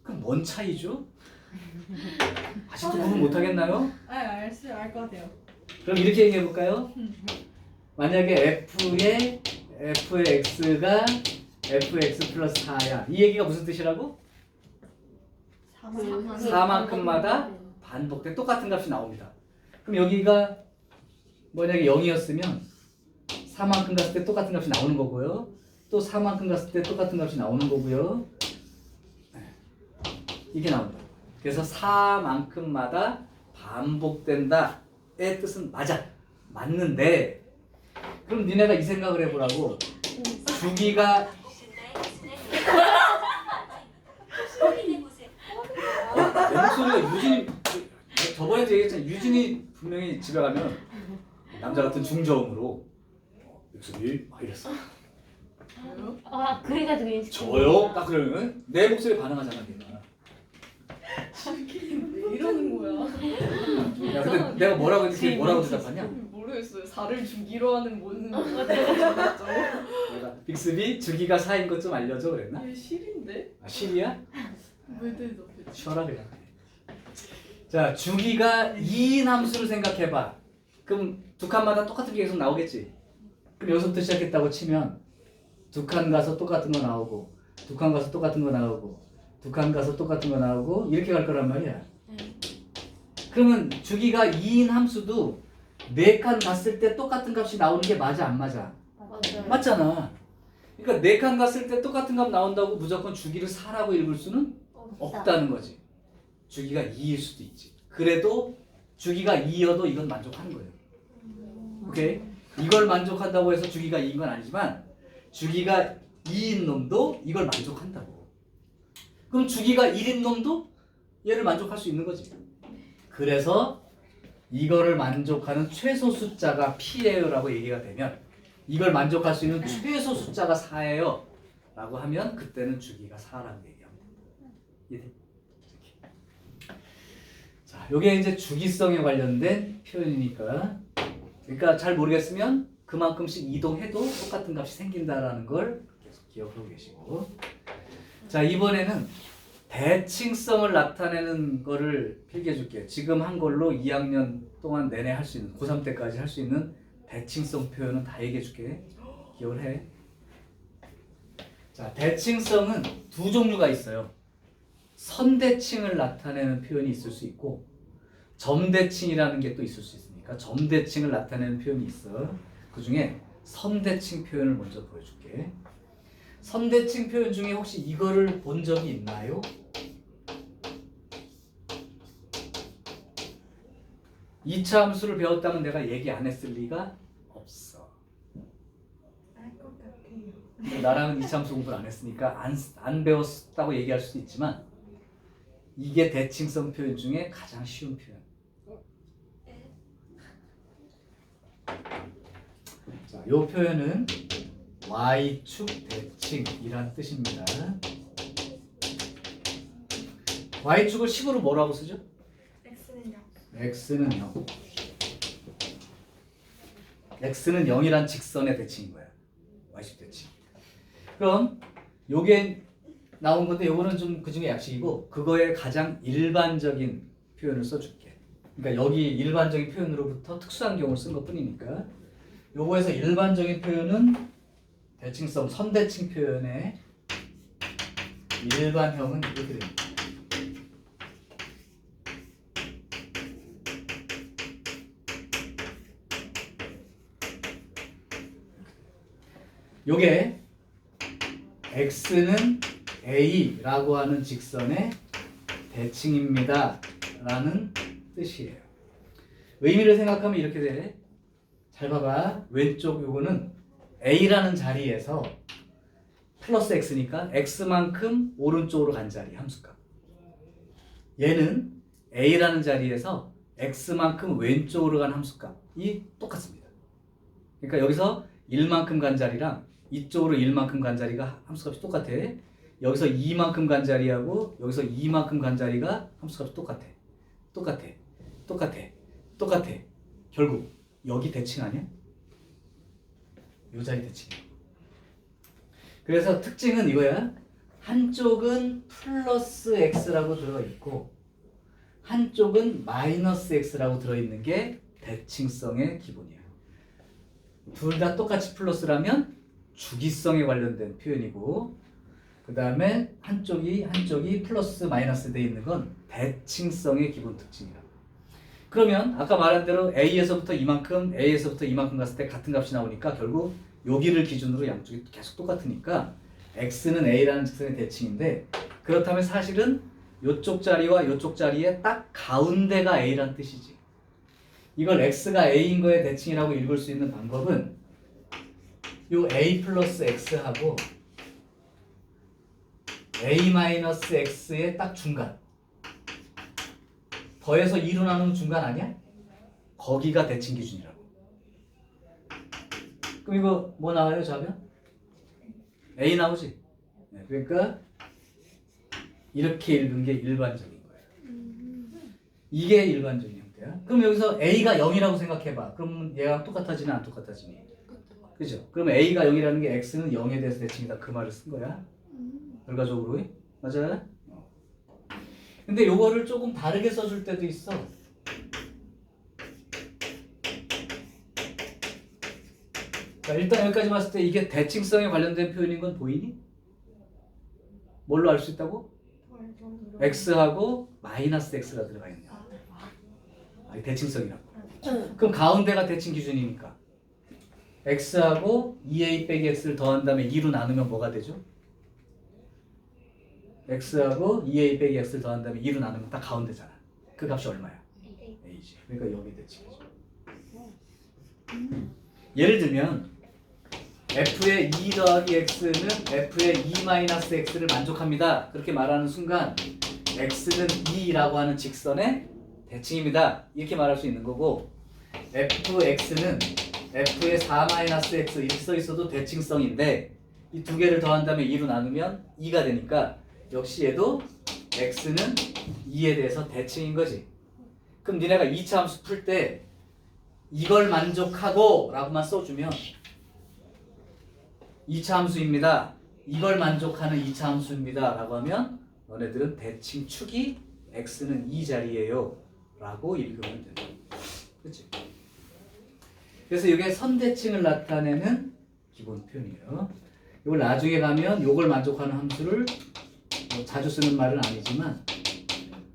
그럼 뭔 차이죠? 아직도 구분 못하겠나요? 알 것 같아요. 그럼 이렇게 얘기해 볼까요? 만약에 f의 x가 fx 플러스 4야. 이 얘기가 무슨 뜻이라고? 4만큼마다 반복된 똑같은 값이 나옵니다. 그럼 여기가 만약에 0이었으면 4만큼 갔을 때 똑같은 값이 나오는 거고요. 또 4만큼 갔을 때 똑같은 값이 나오는 거고요. 이게 나온다. 그래서 4만큼마다 반복된다의 뜻은 맞는데 그럼 니네가 이 생각을 해보라고. 주기가 내 목소리가 유진이 저번에도 얘기했잖아. 유진이 분명히 집에 가면 남자 같은 중저음으로 목소리 막 이랬어. 아 그래가지고 인식. 저요? 딱 그러면 내 목소리 반응하잖아 걔가. 왜 이러는 거야? 야 근데 내가 뭐라고 했는지 뭐라고 대답하냐? 모르겠어요. 4를 주기로 하는 뭔 맞죠? 내가 빅스비 주기가 4인 것 좀 알려줘 그랬나? 이게 실인데? 아 실이야? 왜 대답해? 쉬어라 그냥. 자 주기가 2인 함수를 생각해봐. 그럼 두 칸마다 똑같은 게 계속 나오겠지? 그럼 여기서부터 시작했다고 치면 두 칸 가서 똑같은 거 나오고 두 칸 가서 똑같은 거 나오고 두 칸 가서 똑같은 거 나오고 이렇게 갈 거란 말이야. 그러면 주기가 2인 함수도 4칸 갔을 때 똑같은 값이 나오는 게 맞아 안 맞아? 맞아요. 맞잖아. 그러니까 4칸 갔을 때 똑같은 값 나온다고 무조건 주기를 4라고 읽을 수는 없다는 거지. 주기가 2일 수도 있지. 그래도 주기가 2여도 이건 만족하는 거예요. 오케이? 이걸 만족한다고 해서 주기가 2인 건 아니지만 주기가 2인 놈도 이걸 만족한다고. 그럼 주기가 1인 놈도 얘를 만족할 수 있는 거지. 그래서 이거를 만족하는 최소 숫자가 P예요 라고 얘기가 되면 이걸 만족할 수 있는 최소 숫자가 4예요 라고 하면 그때는 주기가 4라고 얘기합니다. 이해돼? 자, 요게 이제 주기성에 관련된 표현이니까 그러니까 잘 모르겠으면 그만큼씩 이동해도 똑같은 값이 생긴다라는 걸 계속 기억하고 계시고 자, 이번에는 대칭성을 나타내는 거를 필기해 줄게요. 지금 한 걸로 2학년 동안 내내 할 수 있는 고3 때까지 할 수 있는 대칭성 표현은 다 얘기해 줄게. 기억을 해. 자, 대칭성은 두 종류가 있어요. 선대칭을 나타내는 표현이 있을 수 있고 점대칭이라는 게 또 있을 수 있으니까 점대칭을 나타내는 표현이 있어. 그 중에 선대칭 표현을 먼저 보여줄게. 선대칭 표현 중에 혹시 이거를 본 적이 있나요? 이차 함수를 배웠다면 내가 얘기 안 했을 리가 없어. 알 것 같아요. 나랑은 이차 함수 공부를 안 했으니까 안 배웠다고 얘기할 수도 있지만 이게 대칭성 표현 중에 가장 쉬운 표현. 자, 이 표현은 y축 대칭이란 뜻입니다. y축을 식으로 뭐라고 쓰죠? X는요? x는 0. x는 0이란 직선의 대칭인 거야. y축 대칭. 그럼 요게 나온 건데 요거는 좀 그중에 약식이고 그거의 가장 일반적인 표현을 써줄게. 그러니까 여기 일반적인 표현으로부터 특수한 경우를 쓴 것뿐이니까 요거에서 일반적인 표현은 대칭성 선대칭 표현의 일반형은 이렇게 됩니다. 요게 x는 a라고 하는 직선의 대칭입니다 라는 뜻이에요. 의미를 생각하면 이렇게 돼. 잘 봐봐. 왼쪽 요거는 a라는 자리에서 플러스 x니까 x만큼 오른쪽으로 간 자리 함수값. 얘는 a라는 자리에서 x만큼 왼쪽으로 간 함수값이 똑같습니다. 그러니까 여기서 1만큼 간 자리랑 이쪽으로 1만큼 간 자리가 함수값이 똑같아. 여기서 2만큼 간 자리하고 여기서 2만큼 간 자리가 함수값이 똑같아. 똑같아. 결국 여기 대칭 아니야? 요 자리 대칭이야. 그래서 특징은 이거야. 한쪽은 플러스 x라고 들어있고 한쪽은 마이너스 x라고 들어있는 게 대칭성의 기본이야. 둘 다 똑같이 플러스라면 주기성에 관련된 표현이고 그 다음에 한쪽이 플러스 마이너스 돼 있는 건 대칭성의 기본 특징이라. 그러면 아까 말한 대로 A에서부터 이만큼 갔을 때 같은 값이 나오니까 결국 여기를 기준으로 양쪽이 계속 똑같으니까 X는 A라는 직선의 대칭인데 그렇다면 사실은 이쪽 자리와 이쪽 자리의 딱 가운데가 A란 뜻이지. 이걸 X가 A인 거의 대칭이라고 읽을 수 있는 방법은 요 A 플러스 X하고 A 마이너스 X의 딱 중간 더해서 2로 나누는 중간 아니야? 거기가 대칭 기준이라고. 그럼 이거 뭐 나와요 답은? A 나오지? 네, 그러니까 이렇게 읽은 게 일반적인 거예요. 이게 일반적인 형태야. 그럼 여기서 A가 0이라고 생각해봐. 그럼 얘랑 똑같아지니 안 똑같아지니? 그죠? 그럼 A가 0이라는 게 X는 0에 대해서 대칭이다 그 말을 쓴 거야. 결과적으로 맞아? 근데 요거를 조금 다르게 써줄 때도 있어. 자, 일단 여기까지 봤을 때 이게 대칭성에 관련된 표현인 건 보이니? 뭘로 알 수 있다고? x하고 마이너스 x가 들어가 있네요. 대칭성이라고. 그럼 가운데가 대칭 기준이니까 x하고 2a 빼기 x를 더한 다음에 2로 나누면 뭐가 되죠? x하고 2a 빼기 x를 더한 다음에 2로 나누면 딱 가운데잖아. 그 값이 얼마야? a지. 그러니까 여기 대칭이죠. 예를 들면 f의 2 더하기 x는 f의 2 마이너스 x를 만족합니다. 그렇게 말하는 순간 x는 2라고 하는 직선의 대칭입니다. 이렇게 말할 수 있는 거고 fx는 f의 4 마이너스 x 이렇게 써 있어도 대칭성인데 이 두 개를 더한 다음에 2로 나누면 2가 되니까 역시 얘도 x는 2에 대해서 대칭인 거지. 그럼 니네가 2차 함수 풀 때 이걸 만족하고 라고만 써주면 2차 함수입니다. 이걸 만족하는 2차 함수입니다. 라고 하면 너네들은 대칭 축이 x는 이 자리예요. 라고 읽으면 된다. 그치? 그래서 이게 선대칭을 나타내는 기본 표현이에요. 이걸 나중에 가면 이걸 만족하는 함수를 뭐 자주 쓰는 말은 아니지만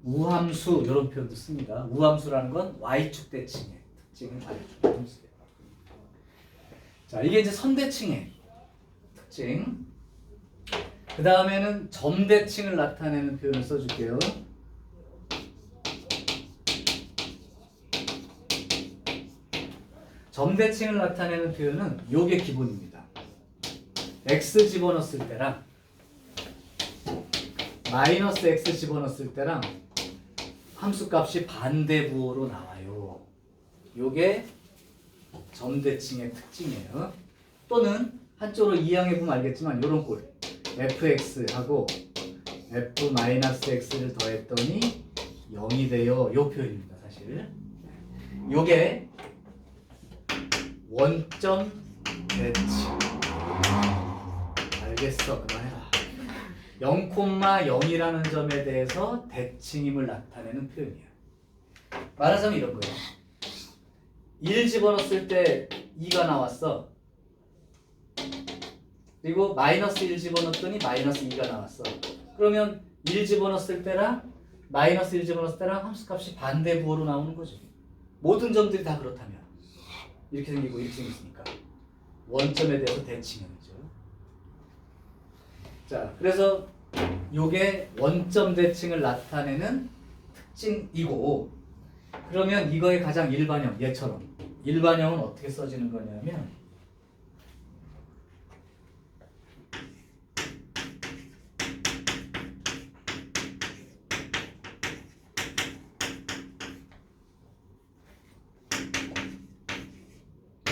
우함수 이런 표현도 씁니다. 우함수라는 건 y축 대칭의 특징을 알려주는 함수예요. 자, 이게 이제 선대칭의 특징. 그 다음에는 점대칭을 나타내는 표현을 써줄게요. 점대칭을 나타내는 표현은 요게 기본입니다. x 집어넣었을 때랑 마이너스 x 집어넣었을 때랑 함수값이 반대부호로 나와요. 요게 점대칭의 특징이에요. 또는 한쪽으로 이항해 보면 알겠지만 요런 꼴 fx하고 f-x를 더했더니 0이 돼요. 요 표현입니다. 사실 요게 원점 대칭. 알겠어, 그만해라. 0,0이라는 점에 대해서 대칭임을 나타내는 표현이야. 말하자면 이런 거예요. 1 집어넣었을 때 2가 나왔어. 그리고 마이너스 1 집어넣었더니 마이너스 2가 나왔어. 그러면 1 집어넣었을 때랑 마이너스 1 집어넣었을 때랑 함수값이 반대부호로 나오는 거지. 모든 점들이 다 그렇다면 이렇게 생기고 이렇게 생겼으니까 원점에 대해서 대칭형이죠. 자, 그래서 요게 원점 대칭을 나타내는 특징이고, 그러면 이거의 가장 일반형, 얘처럼 일반형은 어떻게 써지는 거냐면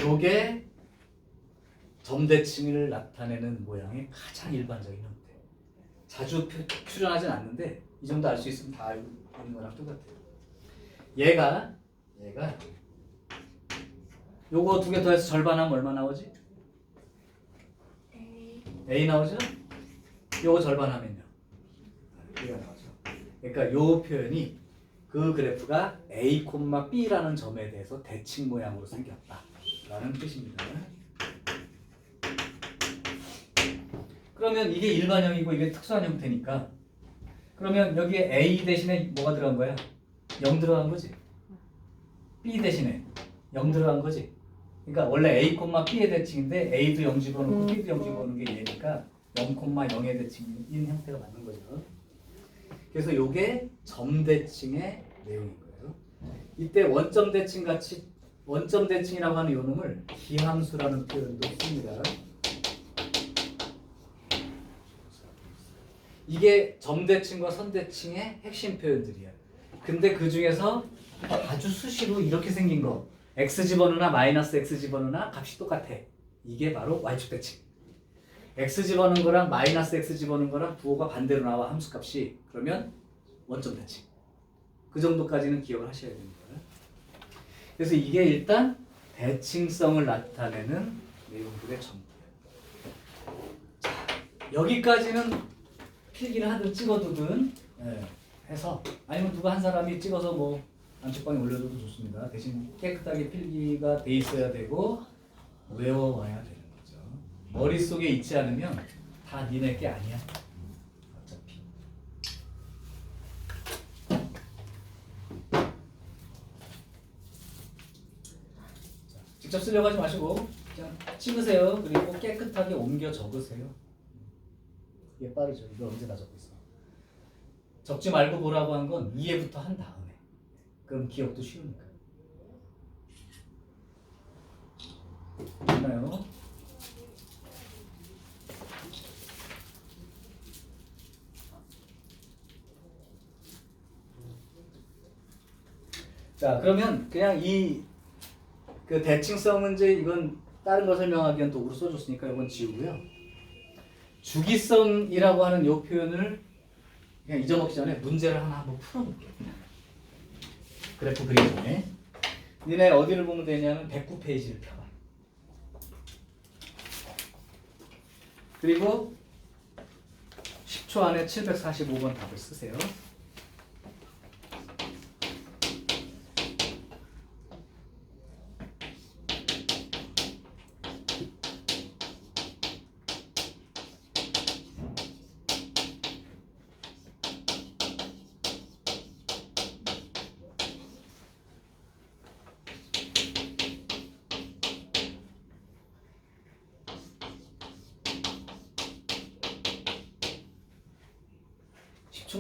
요게 점대칭을 나타내는 모양의 가장 일반적인 형태. 자주 출연하진 않는데 이 정도 알 수 있으면 다 알고 있는 거랑 똑같아요. 얘가 요거 두 개 더해서 절반하면 얼마 나오지? A 나오죠? 요거 절반하면요. B가 나오죠. 그러니까 요 표현이 그 그래프가 A, B라는 점에 대해서 대칭 모양으로 생겼다 라는 뜻입니다. 그러면 이게 일반형이고 이게 특수한 형태니까 그러면 여기에 A 대신에 뭐가 들어간 거야? 0 들어간 거지. B 대신에 0 들어간 거지. 그러니까 원래 A, B의 대칭인데 A도 0 집어넣고 B도 0 집어넣는 게 얘니까 0,0의 대칭인 형태가 맞는 거죠. 그래서 이게 점대칭의 내용인 거예요. 이때 원점 대칭 같이 원점 대칭이라고 하는 요 놈을 기함수라는 표현도 씁니다. 이게 점대칭과 선대칭의 핵심 표현들이야. 근데 그 중에서 아주 수시로 이렇게 생긴 거 x 집어넣으나 마이너스 x 집어넣으나 값이 똑같아. 이게 바로 y축 대칭. x 집어넣은 거랑 마이너스 x 집어넣은 거랑 부호가 반대로 나와 함수값이. 그러면 원점 대칭. 그 정도까지는 기억을 하셔야 됩니다. 그래서 이게 일단 대칭성을 나타내는 내용들의 전부예요. 자, 여기까지는 필기를 하든 찍어두든 해서 아니면 누가 한 사람이 찍어서 뭐 안쪽방에 올려줘도 좋습니다. 대신 깨끗하게 필기가 돼 있어야 되고 외워와야 되는 거죠. 머릿속에 있지 않으면 다 니네 게 아니야. 어차피. 자, 직접 쓰려고 하지 마시고 그냥 찍으세요. 그리고 깨끗하게 옮겨 적으세요. 이게 빠르죠. 이거 언제 다 적고 있어. 적지 말고 보라고 한 건 이해부터 한 다음에. 그럼 기억도 쉬우니까. 됐나요? 자, 그러면 그냥 이 그 대칭성 문제 이건 다른 거 설명하기 위한 도구로 써줬으니까 이건 지우고요. 주기성이라고 하는 이 표현을 그냥 잊어먹기 전에 문제를 하나 한번 풀어볼게요. 그냥. 그래프 그리기 전에. 니네 어디를 보면 되냐면 109페이지를 펴봐. 그리고 10초 안에 745번 답을 쓰세요.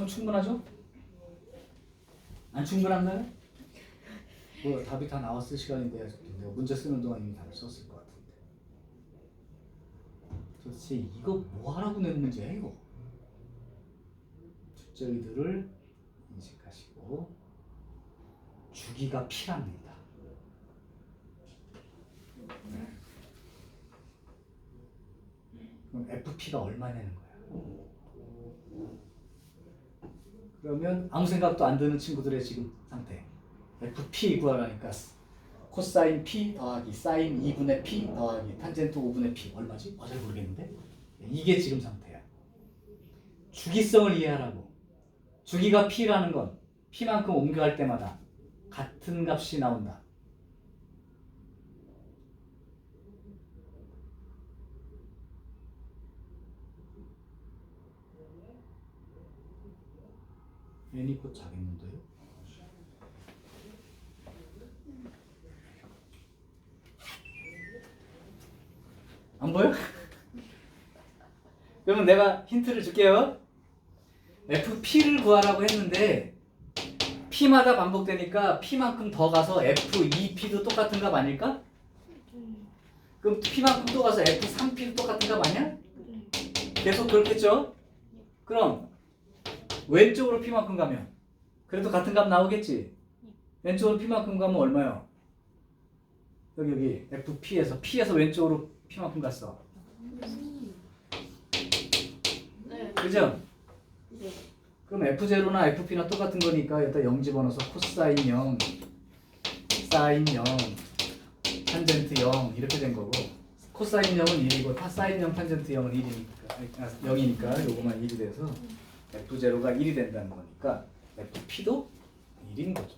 은 충분하죠? 안 충분한가요? 뭐 답이 다 나왔을 시간인데 내가 문제 쓰는 동안 이미 답을 썼을 것 같은데 도대체 이거 뭐 하라고 낸 문제야 이거? 주저의들을 인식하시고 주기가 P랍니다. 그럼 FP가 얼마냐는 거야. 그러면 아무 생각도 안 드는 친구들의 지금 상태 FP 구하라니까 코사인 P 더하기 사인 2분의 P 더하기 탄젠트 5분의 P 얼마지? 잘 모르겠는데 이게 지금 상태야. 주기성을 이해하라고. 주기가 P라는 건 P만큼 옮겨갈 때마다 같은 값이 나온다. 애니 곧 자겠는데요? 안 보여? 그러면 내가 힌트를 줄게요. FP를 구하라고 했는데 P마다 반복되니까 P만큼 더 가서 F2P도 똑같은 값 아닐까? 그럼 P만큼 또 가서 F3P도 똑같은 값 아니야? 계속 그렇겠죠? 그럼 왼쪽으로 P만큼 가면 그래도 같은 값 나오겠지? 왼쪽으로 P만큼 가면 얼마요? 여기 FP에서 P에서 왼쪽으로 P만큼 갔어. 네. 그죠? 네. 그럼 F0나 FP나 똑같은 거니까 여기다 0 집어넣어서 코사인 0, 사인 0, 탄젠트 0 이렇게 된 거고 코사인 0은 1이고 사인 0, 탄젠트 0은 1이니까 0이니까 요거만 1이 돼서 F0가 1이 된다는 거니까 FP도 1인 거죠.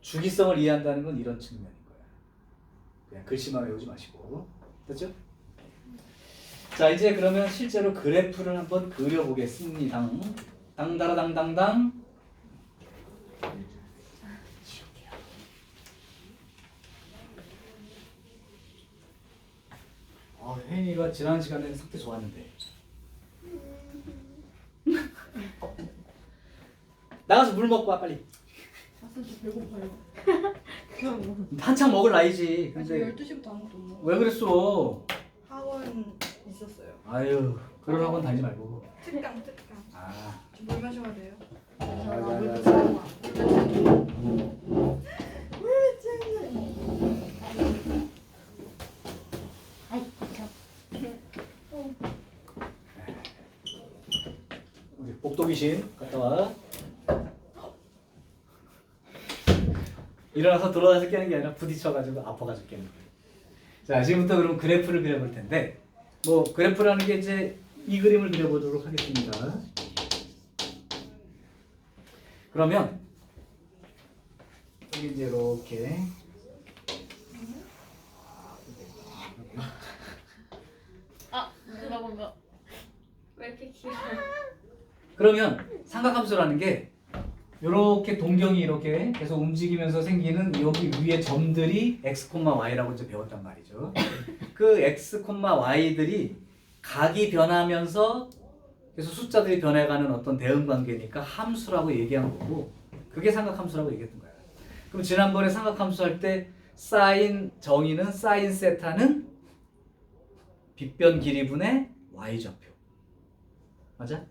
주기성을 이해한다는 건 이런 측면인 거야. 그냥 글씨만 외우지 마시고. 됐죠? 자, 이제 그러면 실제로 그래프를 한번 그려보겠습니다. 당다라당당당. 혜인이가 지난 시간에는 상태 좋았는데. 나가서 물 먹고 와 빨리. 아 진짜 배고파요. 한참 먹을 나이지. 아, 저 근데 12시부터 아무것도 못 먹어요. 왜 그랬어? 학원 있었어요. 아유, 그런 학원 다니지 말고. 특강. 아, 저 물 마셔야 돼요. 아이, 저. 우리 복도귀신 갔다 와. 일어나서 돌아다녀서 깨는 게 아니라 부딪혀가지고 아파가지고 깨는 거예요. 자, 지금부터 그럼 그래프를 그려볼 텐데, 뭐 그래프라는 게 이제 이 그림을 그려보도록 하겠습니다. 그러면 여기 이제 이렇게 아, 누가 뭔가 왜 이렇게 귀여워? 그러면 삼각함수라는 게 이렇게 동경이 이렇게 계속 움직이면서 생기는 여기 위에 점들이 x, y라고 이제 배웠단 말이죠. 그 x, y들이 각이 변하면서 계속 숫자들이 변해가는 어떤 대응 관계니까 함수라고 얘기한 거고, 그게 삼각함수라고 얘기했던 거야. 그럼 지난번에 삼각함수 할 때 사인 정의는 사인 세타는 빗변 길이분의 y좌표. 맞아?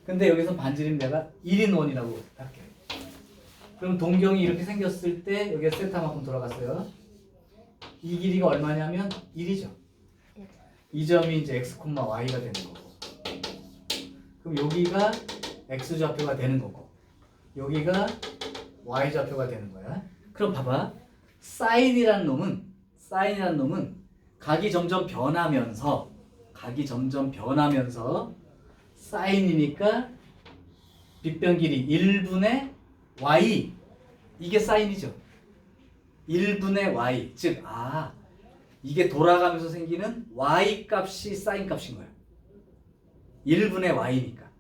근데 여기서 반지름 내가 1인 원이라고 할게. 그럼 동경이 이렇게 생겼을 때 여기가 세타만큼 돌아갔어요. 이 길이가 얼마냐면 1이죠. 이 점이 이제 x, y가 되는 거고. 그럼 여기가 x 좌표가 되는 거고. 여기가 y 좌표가 되는 거야. 그럼 봐봐. 사인이라는 놈은 각이 점점 변하면서 사인이니까 빗변 길이 1분의 y, 이게 사인이죠. 1분의 y, 즉 이게 돌아가면서 생기는 y 값이 사인 값인 거야. 1분의 y니까.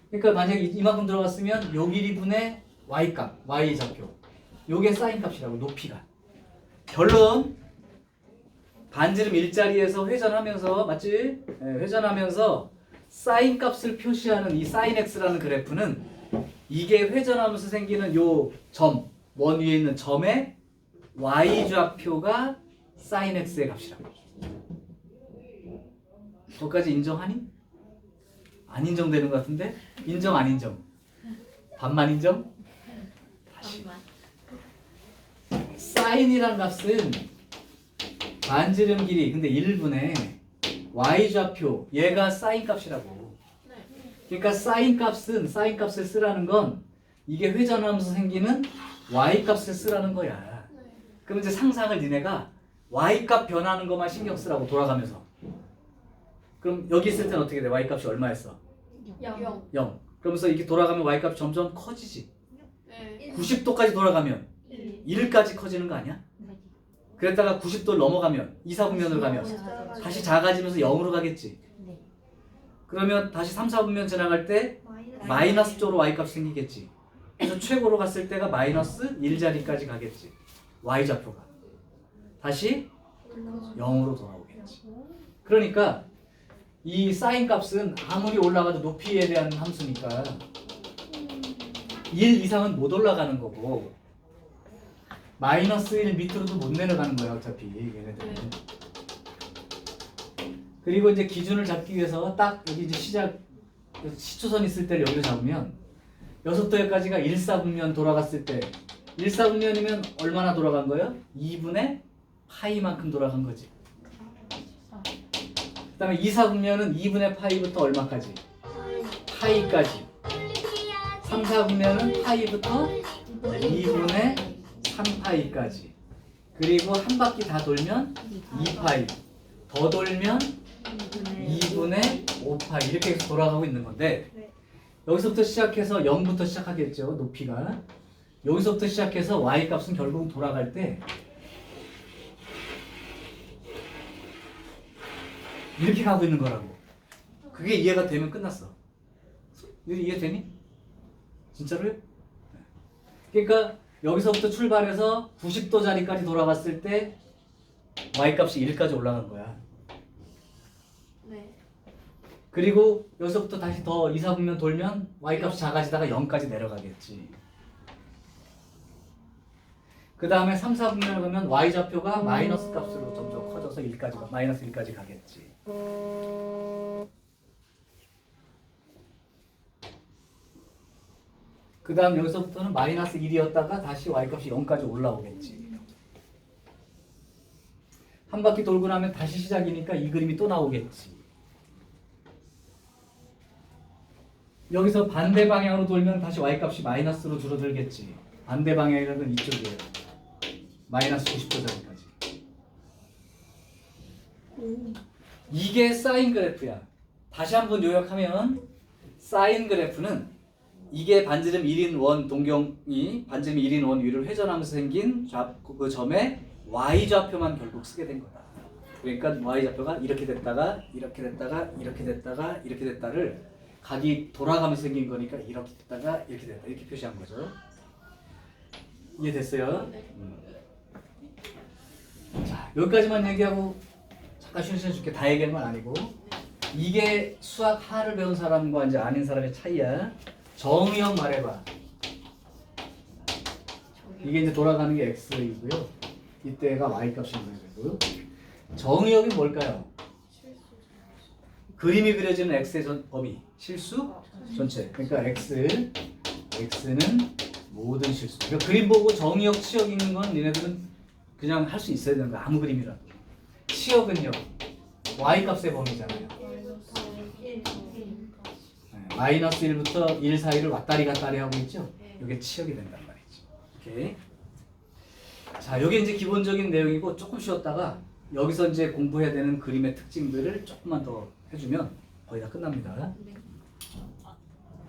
그러니까 만약에 이만큼 들어갔으면 요 길이분의 y 값, y 좌표, 요게 사인 값이라고, 높이가. 결론, 반지름 일자리에서 회전하면서, 맞지? 네, 회전하면서 사인 값을 표시하는 이 사인 x라는 그래프는 이게 회전하면서 생기는 요 점, 원 위에 있는 점의 y 좌표가 사인 x의 값이라고. 거기까지 인정하니? 안 인정되는 것 같은데? 인정 안 인정? 반만 인정? 다시. 사인이란 값은 반지름 길이, 근데 1분의 y 좌표, 얘가 사인 값이라고. 그러니까 사인 값을 쓰라는 건 이게 회전하면서 생기는 y 값을 쓰라는 거야. 그럼 이제 상상을 니네가 y 값 변하는 것만 신경 쓰라고, 돌아가면서. 그럼 여기 있을 때는 어떻게 돼? y 값이 얼마였어? 0. 그러면서 이렇게 돌아가면 y 값이 점점 커지지. 네. 90도까지 돌아가면 1까지 커지는 거 아니야? 그랬다가 90도를 넘어가면 2, 4분면으로 가면 다시 작아지면서 0으로 가겠지. 그러면 다시 3, 4분면 지나갈 때 마이너스 쪽으로 y값이 생기겠지. 그래서 최고로 갔을 때가 마이너스 1자리까지 가겠지. y좌표가. 다시 0으로 돌아오겠지. 그러니까 이 사인 값은 아무리 올라가도 높이에 대한 함수니까 1 이상은 못 올라가는 거고, 마이너스 1 밑으로도 못 내려가는 거야 어차피 얘네들은. 그리고 이제 기준을 잡기 위해서 딱 여기 이제 시초선 있을 때를 여기로 잡으면 6도에까지가 1, 4분면 돌아갔을 때 1, 4분면이면 얼마나 돌아간 거예요? 2분의 파이만큼 돌아간 거지. 그 다음에 2, 4분면은 2분의 파이부터 얼마까지? 파이까지. 3, 4분면은 파이부터 2분의 3파이까지. 그리고 한 바퀴 다 돌면 2파이. 더 돌면 2분의 5파이. 이렇게 해서 돌아가고 있는 건데, 여기서부터 시작해서 0부터 시작하겠죠, 높이가. 여기서부터 시작해서 y 값은 결국 돌아갈 때 이렇게 가고 있는 거라고. 그게 이해가 되면 끝났어. 이해되니? 진짜로요? 그러니까 여기서부터 출발해서 90도 자리까지 돌아갔을 때 y값이 1까지 올라간 거야. 네. 그리고 여기서부터 다시 더 2, 4분면 돌면 y값이 작아지다가 0까지 내려가겠지. 그 다음에 3, 4분면을 가면 y좌표가 마이너스 값으로 점점 커져서 1까지, 마이너스 1까지 가겠지. 그 다음 여기서부터는 마이너스 1이었다가 다시 y값이 0까지 올라오겠지. 한 바퀴 돌고 나면 다시 시작이니까 이 그림이 또 나오겠지. 여기서 반대 방향으로 돌면 다시 y값이 마이너스로 줄어들겠지. 반대 방향이라는 건 이쪽이에요. 마이너스 90도짜리까지. 이게 사인 그래프야. 다시 한번 요약하면 사인 그래프는 이게 반지름 1인 원 동경이 반지름 1인 원 위를 회전하면서 생긴 그 점의 y좌표만 결국 쓰게 된 거다. 그러니까 y좌표가 이렇게 됐다가 이렇게 됐다가 이렇게 됐다가 이렇게 됐다를 각이 돌아가면서 생긴 거니까 이렇게 됐다가 이렇게 됐다 이렇게 표시한 거죠. 이해됐어요? 자, 여기까지만 얘기하고 잠깐 쉬는 시간 줄게. 다 얘기한 건 아니고 이게 수학 하를 배운 사람과 이제 아닌 사람의 차이야. 정의역 말해봐. 이게 이제 돌아가는 게 x이고요. 이때가 y 값이 있는 거고요. 정의역이 뭘까요? 그림이 그려지는 x의 범위 실수 전체. 그러니까 x는 모든 실수. 그러니까 그림 보고 정의역 치역 있는 건 얘네들은 그냥 할 수 있어야 되는 거야. 아무 그림이라도. 치역은요. y 값의 범위잖아요. 마이너스 1부터 1 사이를 왔다리 갔다리 하고 있죠. 이게 치역이 된단 말이죠. 오케이. 자, 이게 이제 기본적인 내용이고 조금 쉬었다가 여기서 이제 공부해야 되는 그림의 특징들을 조금만 더 해주면 거의 다 끝납니다.